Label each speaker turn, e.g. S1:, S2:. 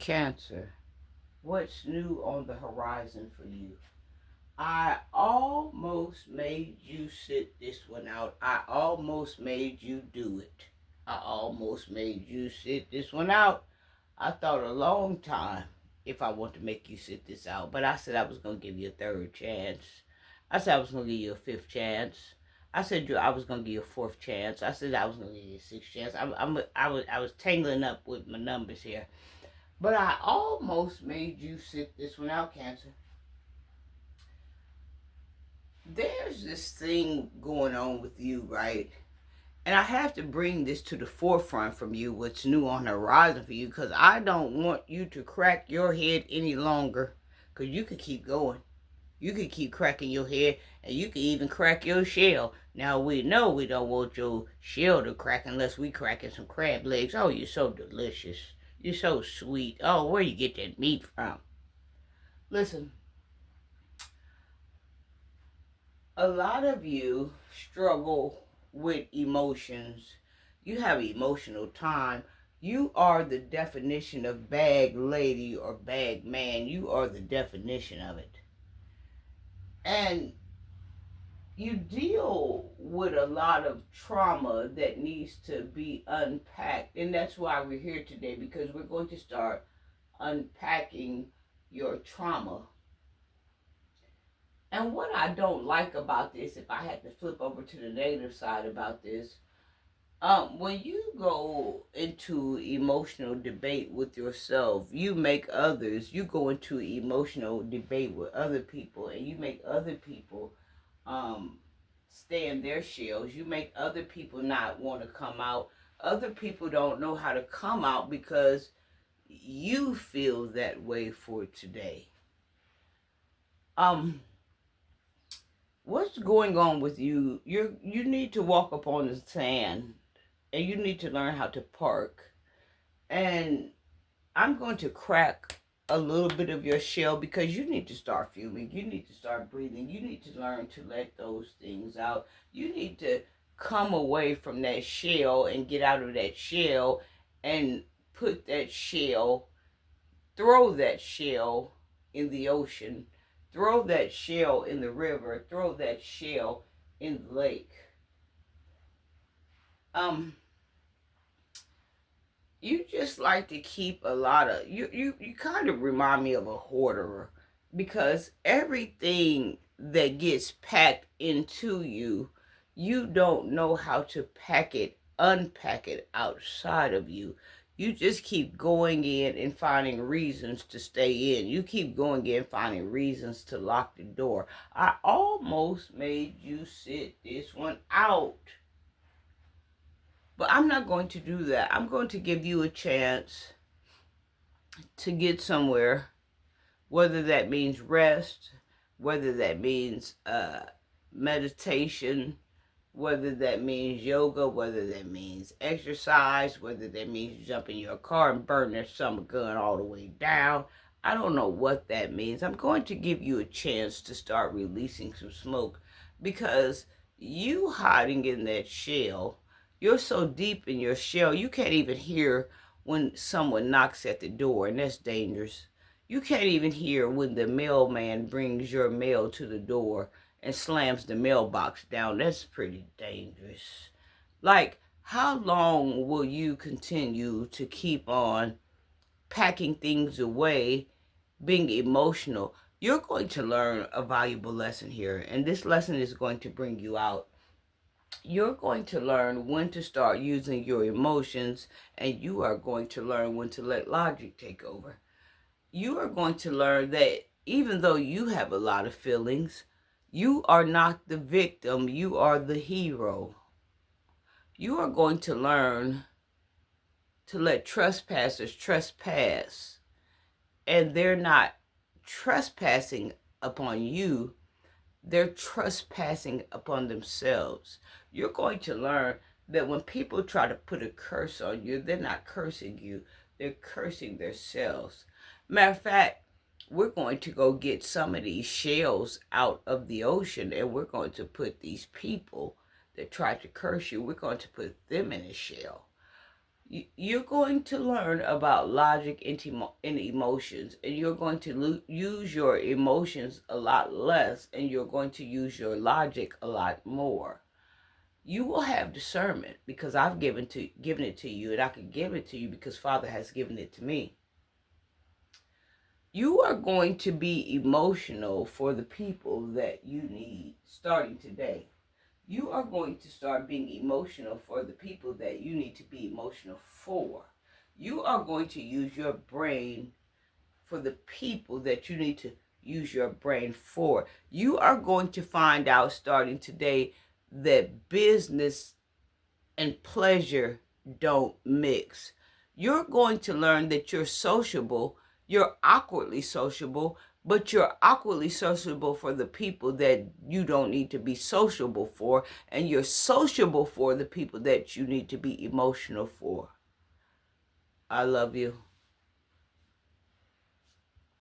S1: Cancer, what's new on the horizon for you? I almost made you sit this one out. I almost made you do it. I almost made you sit this one out. I thought a long time if I want to make you sit this out, but I said I was going to give you a third chance. I said I was going to give you a fifth chance. I said I was going to give you a fourth chance. I said I was going to give you a sixth chance. I was tangling up with my numbers here. But I almost made you sit this one out, Cancer. There's this thing going on with you, right? And I have to bring this to the forefront from you, what's new on the horizon for you, because I don't want you to crack your head any longer, because you could keep going. You could keep cracking your head, and you could even crack your shell. Now, we know we don't want your shell to crack unless we cracking some crab legs. Oh, you're so delicious. You're so sweet. Oh, where you get that meat from? Listen, a lot of you struggle with emotions. You have emotional time. You are the definition of bag lady or bag man. You are the definition of it. And you deal with a lot of trauma that needs to be unpacked. And that's why we're here today, because we're going to start unpacking your trauma. And what I don't like about this, if I had to flip over to the negative side about this, when you go into emotional debate with yourself, you go into emotional debate with other people, and you make other people stay in their shells. You make other people not want to come out. Other people don't know how to come out because you feel that way for today. What's going on with you? You need to walk upon the sand, and you need to learn how to park. And I'm going to crack a little bit of your shell because you need to start fuming. You need to start breathing. You need to learn to let those things out. You need to come away from that shell and get out of that shell and put that shell, throw that shell in the ocean, throw that shell in the river, throw that shell in the lake. You just like to keep a lot of you kind of remind me of a hoarder, because everything that gets packed into you, you don't know how to unpack it outside of you. You just keep going in and finding reasons to stay in. You keep going in finding reasons to lock the door. I almost made you sit this one out. But I'm not going to do that. I'm going to give you a chance to get somewhere, whether that means rest, whether that means meditation, whether that means yoga, whether that means exercise, whether that means jump in your car and burn that summer gun all the way down. I don't know what that means. I'm going to give you a chance to start releasing some smoke, because you hiding in that shell, you're so deep in your shell, you can't even hear when someone knocks at the door, and that's dangerous. You can't even hear when the mailman brings your mail to the door and slams the mailbox down. That's pretty dangerous. Like, how long will you continue to keep on packing things away, being emotional? You're going to learn a valuable lesson here, and this lesson is going to bring you out. You're going to learn when to start using your emotions, and you are going to learn when to let logic take over. You are going to learn that even though you have a lot of feelings, you are not the victim, you are the hero. You are going to learn to let trespassers trespass, and they're not trespassing upon you, they're trespassing upon themselves. You're going to learn that when people try to put a curse on you, they're not cursing you, they're cursing themselves. Matter of fact, we're going to go get some of these shells out of the ocean, and we're going to put these people that tried to curse you, we're going to put them in a shell. You're going to learn about logic and emotions, and you're going to use your emotions a lot less, and you're going to use your logic a lot more. You will have discernment because I've given it to you, and I can give it to you because Father has given it to me. You are going to be emotional for the people that you need starting today. You are going to start being emotional for the people that you need to be emotional for. You are going to use your brain for the people that you need to use your brain for. You are going to find out starting today that business and pleasure don't mix. You're going to learn that you're sociable, you're awkwardly sociable, but you're awkwardly sociable for the people that you don't need to be sociable for, and you're sociable for the people that you need to be emotional for. I love you.